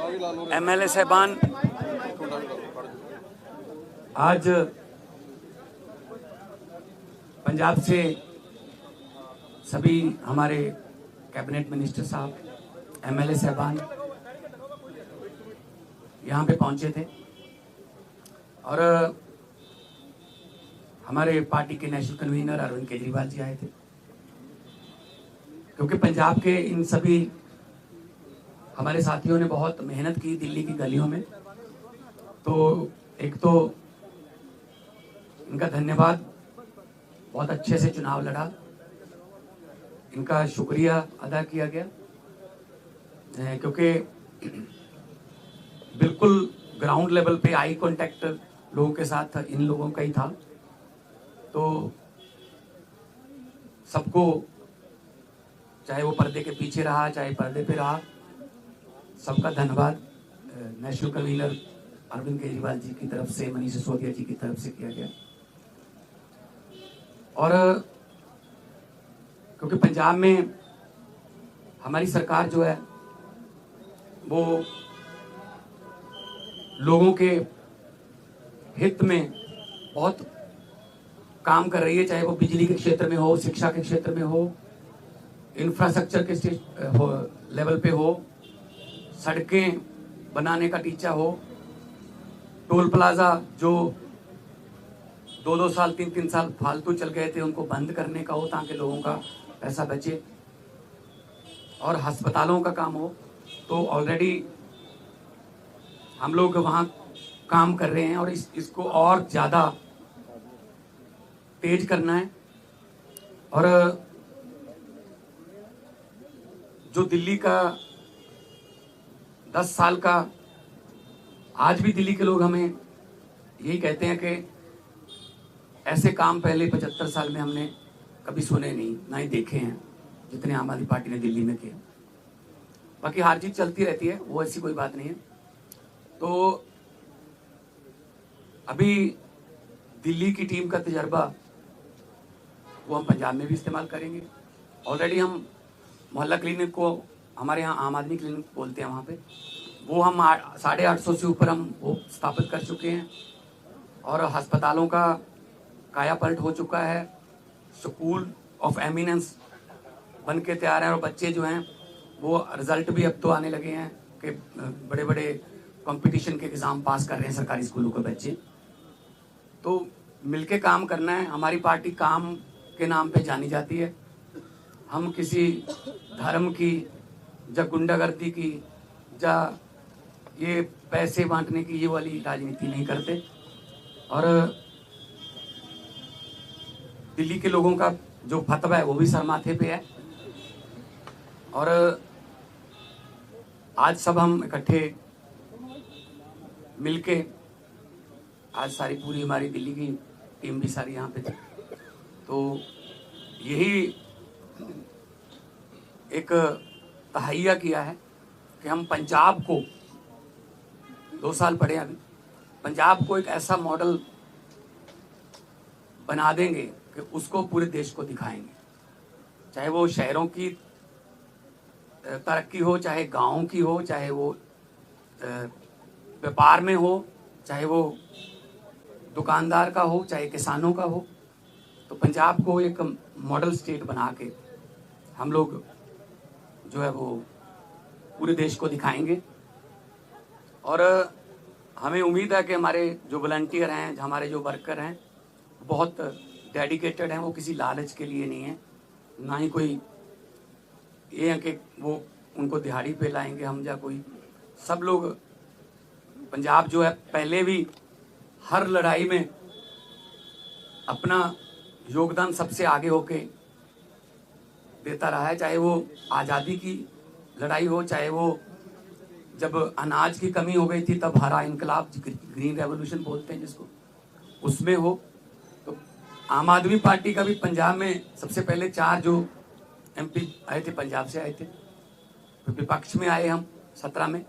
MLA साहबान, आज पंजाब से सभी हमारे कैबिनेट मिनिस्टर साहब, एमएलए साहबान यहाँ पे पहुंचे थे और हमारे पार्टी के नेशनल कन्वीनर अरविंद केजरीवाल जी आए थे, क्योंकि पंजाब के इन सभी हमारे साथियों ने बहुत मेहनत की दिल्ली की गलियों में। तो एक तो इनका धन्यवाद, बहुत अच्छे से चुनाव लड़ा, इनका शुक्रिया अदा किया गया, क्योंकि बिल्कुल ग्राउंड लेवल पे आई कांटेक्ट लोगों के साथ इन लोगों का ही था। तो सबको, चाहे वो पर्दे के पीछे रहा चाहे पर्दे पे रहा, सबका धन्यवाद नेशनल कन्वीनर अरविंद केजरीवाल जी की तरफ से, मनीष सिसोदिया जी की तरफ से किया गया। और क्योंकि पंजाब में हमारी सरकार जो है वो लोगों के हित में बहुत काम कर रही है, चाहे वो बिजली के क्षेत्र में हो, शिक्षा के क्षेत्र में हो, इंफ्रास्ट्रक्चर के लेवल पे हो, सड़कें बनाने का टीचा हो, टोल प्लाजा जो 2-2 साल 3-3 साल फालतू चल गए थे उनको बंद करने का हो ताकि लोगों का पैसा बचे, और अस्पतालों का काम हो। तो ऑलरेडी हम लोग वहाँ काम कर रहे हैं और इसको और ज़्यादा तेज करना है। और जो दिल्ली का 10 साल का, आज भी दिल्ली के लोग हमें यही कहते हैं कि ऐसे काम पहले 75 साल में हमने कभी सुने नहीं, ना ही देखे हैं जितने आम आदमी पार्टी ने दिल्ली में किए। बाकी हार जीत चलती रहती है, वो ऐसी कोई बात नहीं है। तो अभी दिल्ली की टीम का तजर्बा वो हम पंजाब में भी इस्तेमाल करेंगे। ऑलरेडी हम मोहल्ला क्लिनिक को, हमारे यहाँ आम आदमी क्लिनिक बोलते हैं, वहाँ पे वो हम 850 से ऊपर हम वो स्थापित कर चुके हैं और अस्पतालों का काया पलट हो चुका है। स्कूल ऑफ एमिनेंस बन के तैयार हैं और बच्चे जो हैं वो रिजल्ट भी अब तो आने लगे हैं कि बड़े बड़े कंपटीशन के एग्ज़ाम पास कर रहे हैं सरकारी स्कूलों के बच्चे। तो मिलके काम करना है। हमारी पार्टी काम के नाम पे जानी जाती है। हम किसी धर्म की या गुंडागर्दी की या ये पैसे बांटने की ये वाली राजनीति नहीं करते। और दिल्ली के लोगों का जो फतवा है वो भी सर माथे पे है। और आज सब हम इकट्ठे मिलके, आज सारी पूरी हमारी दिल्ली की टीम भी सारी यहाँ पे थी, तो यही एक तहैया किया है कि हम पंजाब को, 2 साल पड़े अभी, पंजाब को एक ऐसा मॉडल बना देंगे कि उसको पूरे देश को दिखाएंगे। चाहे वो शहरों की तरक्की हो, चाहे गाँव की हो, चाहे वो व्यापार में हो, चाहे वो दुकानदार का हो, चाहे किसानों का हो। तो पंजाब को एक मॉडल स्टेट बना के हम लोग जो है वो पूरे देश को दिखाएंगे। और हमें उम्मीद है कि हमारे जो वॉलंटियर हैं, हमारे जो वर्कर हैं, बहुत डेडिकेटेड हैं। वो किसी लालच के लिए नहीं है, ना ही कोई ये है कि वो उनको दिहाड़ी पे लाएंगे हम या कोई। सब लोग, पंजाब जो है पहले भी हर लड़ाई में अपना योगदान सबसे आगे होके देता रहा है। चाहे वो आज़ादी की लड़ाई हो, चाहे वो जब अनाज की कमी हो गई थी तब हरा इनकलाब, ग्रीन रेवोल्यूशन बोलते हैं जिसको, उसमें हो। तो आम आदमी पार्टी का भी पंजाब में सबसे पहले 4 जो MP आए थे पंजाब से आए थे। फिर विपक्ष में आए हम 17 में,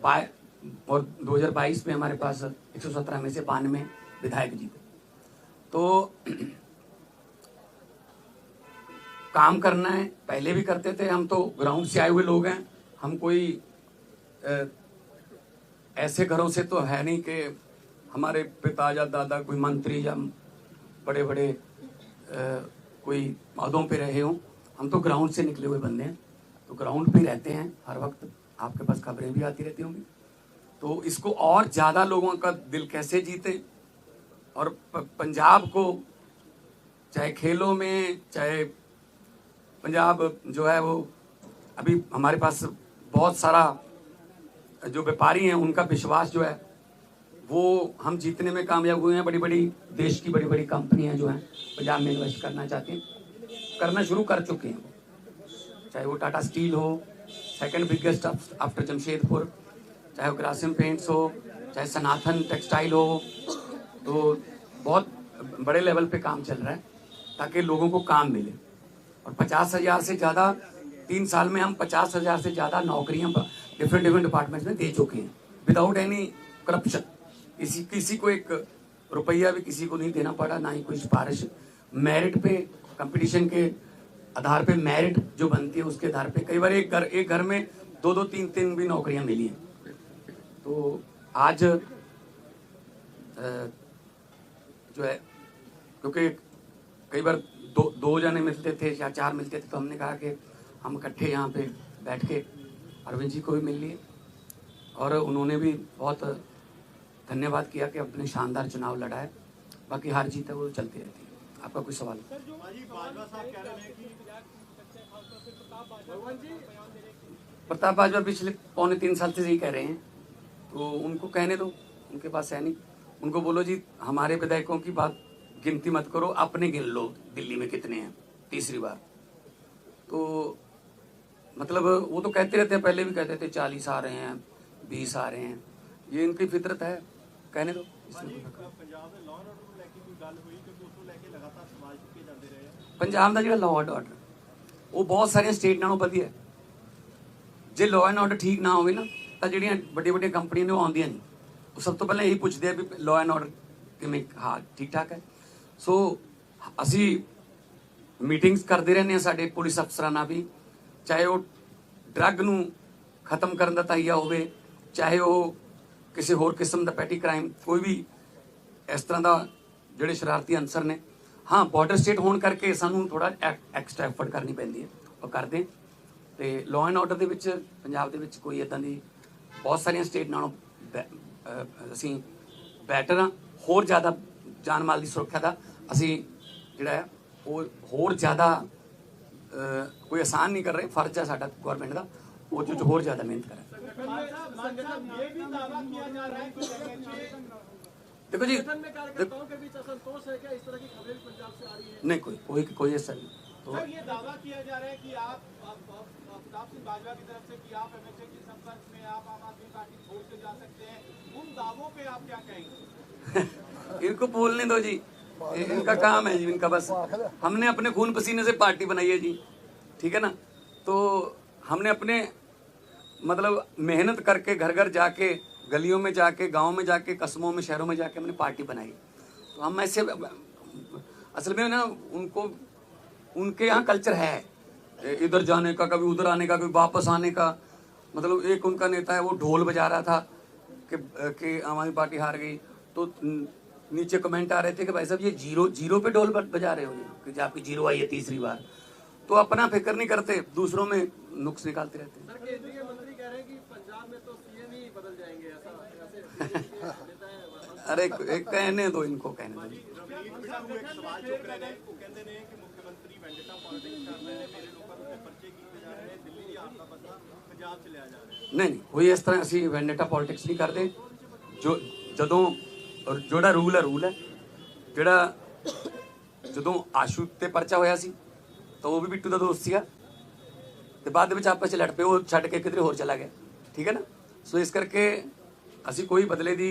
और 2022 में हमारे पास 117 में से 92 विधायक जीते। तो काम करना है, पहले भी करते थे हम, तो ग्राउंड से आए हुए लोग हैं। हम कोई ऐसे घरों से तो है नहीं कि हमारे पिता या दादा कोई मंत्री या बड़े बड़े कोई पदों पे रहे हों। हम तो ग्राउंड से निकले हुए बंदे हैं, तो ग्राउंड पे रहते हैं हर वक्त। आपके पास खबरें भी आती रहती होंगी। तो इसको और ज़्यादा लोगों का दिल कैसे जीते, और पंजाब को चाहे खेलों में, चाहे पंजाब जो है वो अभी हमारे पास बहुत सारा जो व्यापारी हैं उनका विश्वास जो है वो हम जीतने में कामयाब हुए हैं। बड़ी बड़ी देश की बड़ी बड़ी कंपनियां जो हैं पंजाब में इन्वेस्ट करना चाहती हैं, करना शुरू कर चुके हैं। चाहे वो टाटा स्टील हो, सेकंड बिगेस्ट आफ्टर जमशेदपुर, चाहे वो ग्रासिम पेंट्स हो, चाहे सनातन टेक्सटाइल हो, तो बहुत बड़े लेवल पे काम चल रहा है ताकि लोगों को काम मिले। और 50,000 से ज़्यादा 3 साल में हम 50,000 से ज़्यादा नौकरियां डिफरेंट डिपार्टमेंट्स में दे चुके हैं विदाउट एनी करप्शन। किसी को एक रुपया भी किसी को नहीं देना पड़ा, ना ही कोई सिफारिश। मेरिट पे, कंपटीशन के आधार पे मेरिट जो बनती है उसके आधार पे कई बार एक घर में 2-2, 3-3 भी नौकरियां मिली हैं। तो आज जो है, क्योंकि कई बार दो जने मिलते थे या 4 मिलते थे, तो हमने कहा कि हम इकट्ठे यहाँ पे बैठ के अरविंद जी को भी मिल लिए, और उन्होंने भी बहुत धन्यवाद किया कि अपने शानदार चुनाव लड़ा है। बाकी हार जीत है वो चलती रहती है। आपका कोई सवाल? प्रताप बाजवा पिछले 2.25 साल से यही कह रहे हैं, तो उनको कहने दो, उनके पास है नहीं। उनको बोलो जी हमारे विधायकों की बात गिनती मत करो, अपने गिन लो दिल्ली में कितने हैं तीसरी बार। तो मतलब वो तो कहते रहते हैं, पहले भी कहते थे 40 आ रहे हैं, 20 आ रहे हैं, ये इनकी फितरत है, कहने दो। पंजाब का जो लॉ एंड ऑर्डर वो बहुत सारे स्टेट नालों वधिया है। जे लॉ एंड ऑर्डर ठीक ना होवे ना तो ਜਿਹੜੀਆਂ ਵੱਡੀਆਂ ਕੰਪਨੀਆਂ ਨੇ ਉਹ ਆਉਂਦੀਆਂ ਨਹੀਂ। ਉਹ ਸਭ ਤੋਂ ਪਹਿਲਾਂ ਇਹੀ ਪੁੱਛਦੇ ਆ ਵੀ ਲॉ ਐਂਡ ਆਰਡਰ ਕਿਵੇਂ, ਹਾਂ ਠੀਕ ਠਾਕ ਹੈ। ਸੋ ਅਸੀਂ ਮੀਟਿੰਗਸ ਕਰਦੇ ਰਹਿੰਦੇ ਹਾਂ ਸਾਡੇ ਪੁਲਿਸ ਅਫਸਰਾਂ ਨਾਲ ਵੀ, ਚਾਹੇ ਉਹ ਡਰੱਗ ਨੂੰ ਖਤਮ ਕਰਨ ਦਾ ਤਾਈਆ ਹੋਵੇ, ਚਾਹੇ ਉਹ ਕਿਸੇ ਹੋਰ ਕਿਸਮ ਦਾ ਪੈਟੀ ਕ੍ਰਾਈਮ, ਕੋਈ ਵੀ ਇਸ ਤਰ੍ਹਾਂ ਦਾ ਜਿਹੜੇ ਸ਼ਰਾਰਤੀ ਅਨਸਰ ਨੇ। हाँ बॉर्डर स्टेट होने करके सानू थोड़ा एक्सट्रा एफर्ट करनी पैंदी है, और करते। तो लॉ एंड ऑर्डर के पंजाब के कोई इदां दी बहुत सारिया स्टेट नालों असी बैटर हाँ। होर ज़्यादा जान माल की सुरक्षा का असी जिहड़ा है वो होर ज़्यादा कोई आसान नहीं कर रहे। फर्ज है साडा गौरमेंट का वो होर ज़्यादा मेहनत करें। देखो जी, नहीं कोई ऐसा नहीं। तो सर ये दावा किया जा रहा है कि आप प्रताप सिंह बाजवा की तरफ से कि आप एमएचए के संपर्क में, आप आम आदमी पार्टी छोड़ के जा सकते हैं, उन दावों पे आप क्या कहेंगे? इनको बोलने दो जी, इनका काम है जी, इनका बस। हमने अपने खून पसीने से पार्टी बनाई है जी, ठीक है ना। तो हमने अपने मतलब मेहनत करके घर घर जाके, गलियों में जाके, गांव में जाके, कस्बों में, शहरों में जाके हमने पार्टी बनाई। तो हम ऐसे असल में ना उनके यहाँ कल्चर है इधर जाने का, कभी उधर आने का, कभी वापस आने का। मतलब एक उनका नेता है वो ढोल बजा रहा था कि आम आदमी पार्टी हार गई, तो नीचे कमेंट आ रहे थे कि भाई साहब ये जीरो पे ढोल बजा रहे हो कि आपकी जीरो आई है तीसरी बार। तो अपना फिक्र नहीं करते, दूसरों में नुक्स निकालते रहते हैं। केंद्रीय मंत्री कह रहे हैं कि पंजाब में तो सीएम ही बदल जाएंगे, ऐसा अरे कहने दो, इनको कहने दो। नहीं कोई इस तरह असी वेंडेटा पॉलिटिक्स नहीं करते। जोड़ा रूल है जोड़ा जो आशू ते परचा होया सी तो वो भी बिट्टू का दोस्त सीगा, तो बाद में आपस लड़ पे, वो छड़ के किधरे होर चला गया, ठीक है ना। सो इस करके असी कोई बदले दी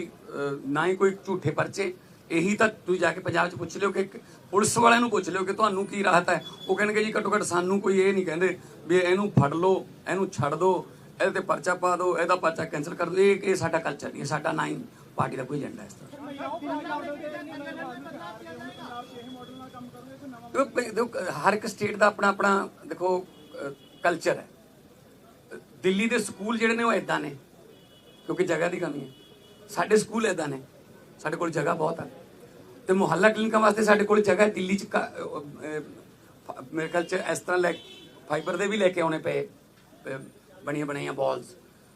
ना ही कोई झूठे परचे। यही तो तुम जाके पंजाब पुछ लियो कि पुलिस वाले पुछ लियो कि तुहानू की राहत है, वो कहेंगे जी घट्टो घट्ट सानू कोई ये नहीं कहते भी इनू फड़ लो, इनू छड़ दो, ये परचा पा दो, यदा परचा कैंसल कर दो। ये साडा कल्चर नहीं है, साडा ना ही पार्टी का कोई एजेंडा इस तरह। देखो हर एक स्टेट का अपना अपना देखो कल्चर है। दिल्ली के स्कूल जिहड़े ने वो इदां ने क्योंकि जगह की कमी है। ਸਾਡੇ ਸਕੂਲ ਇਦਾਂ ਨੇ, ਸਾਡੇ ਕੋਲ ਜਗ੍ਹਾ ਬਹੁਤ ਹੈ ਤੇ ਮੁਹੱਲਾ ਕਲੀਨਿਕਾਂ ਵਾਸਤੇ ਸਾਡੇ ਕੋਲ ਜਗ੍ਹਾ ਹੈ। ਦਿੱਲੀ 'ਚ ਮੇਰੇ ਖਿਆਲ 'ਚ ਇਸ ਤਰ੍ਹਾਂ ਫਾਈਬਰ ਦੇ ਵੀ ਲੈ ਕੇ ਆਉਣੇ ਪਏ ਬਣੀਆਂ ਬਣਾਈਆਂ ਬਾਲਸ।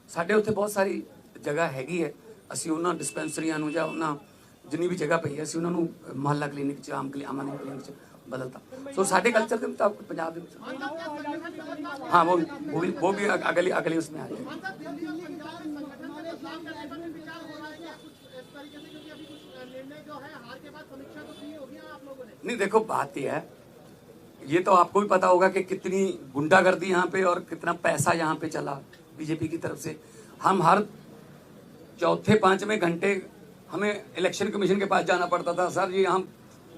ਸਾਡੇ ਉੱਥੇ ਬਹੁਤ ਸਾਰੀ ਜਗ੍ਹਾ ਹੈਗੀ ਹੈ। ਅਸੀਂ ਉਹਨਾਂ ਡਿਸਪੈਂਸਰੀਆਂ ਨੂੰ ਜਾਂ ਉਹਨਾਂ ਜਿੰਨੀ ਵੀ ਜਗ੍ਹਾ ਪਈ ਹੈ ਅਸੀਂ ਉਹਨਾਂ ਨੂੰ ਮੁਹੱਲਾ ਕਲੀਨਿਕ 'ਚ ਆਮ ਕਲੀਨਿਕ 'ਚ बदलता। सो साढ़े कल्चर के मुताबिक पंजाब हाँ वो भी अगली उसमें आ जाएगी। नहीं देखो बात यह है, ये तो आपको भी पता होगा कि कितनी गुंडागर्दी यहाँ पे और कितना पैसा यहाँ पे चला बीजेपी की तरफ से। हम हर चौथे पांचवें घंटे हमें इलेक्शन कमीशन के पास जाना पड़ता था। सर जी हम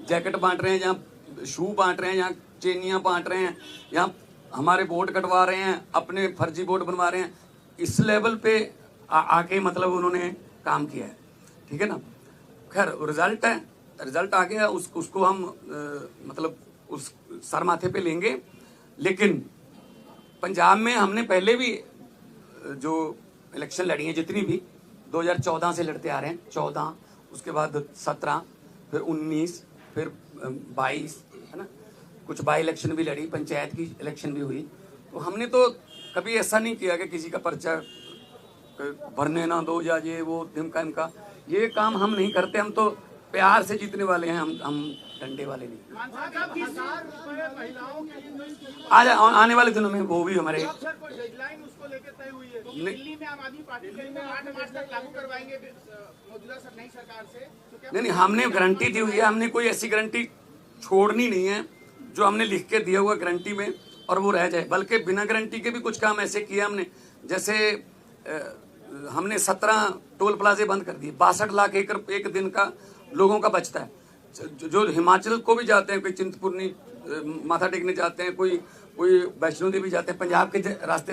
जैकेट बांट रहे हैं, जहाँ शू बांट रहे हैं, यहाँ चेनियाँ बांट रहे हैं, यहाँ हमारे वोट कटवा रहे हैं, अपने फर्जी वोट बनवा रहे हैं। इस लेवल पे आके मतलब उन्होंने काम किया है, ठीक है ना। खैर रिजल्ट है, रिजल्ट आ गया, उसको हम मतलब उस सर माथे पे लेंगे। लेकिन पंजाब में हमने पहले भी जो इलेक्शन लड़ी हैं जितनी भी 2014 से लड़ते आ रहे हैं, 14 उसके बाद 17 फिर 19 फिर 22 है ना, कुछ बाई इलेक्शन भी लड़ी, पंचायत की इलेक्शन भी हुई। तो हमने तो कभी ऐसा नहीं किया कि किसी का पर्चा भरने ना दो या ये वो धिमका इमका, ये काम हम नहीं करते। हम तो प्यार से जीतने वाले हैं, हम डंडे वाले नहीं। आज आने वाले दिनों में वो भी हमारे नहीं हमने गारंटी दी हुई है। हमने कोई ऐसी गारंटी छोड़नी नहीं है जो हमने लिख के दिया हुआ गारंटी में और वो रह जाए। बल्कि बिना गारंटी के भी कुछ काम ऐसे किया हमने, जैसे हमने 17 टोल प्लाजे बंद कर दिए। 62 लाख एकड़ एक दिन का लोगों का बचता है। जो हिमाचल को भी जाते हैं, कोई चिंतपूर्णी माथा टेकने जाते हैं, कोई वैष्णो देवी जाते हैं, पंजाब के रास्ते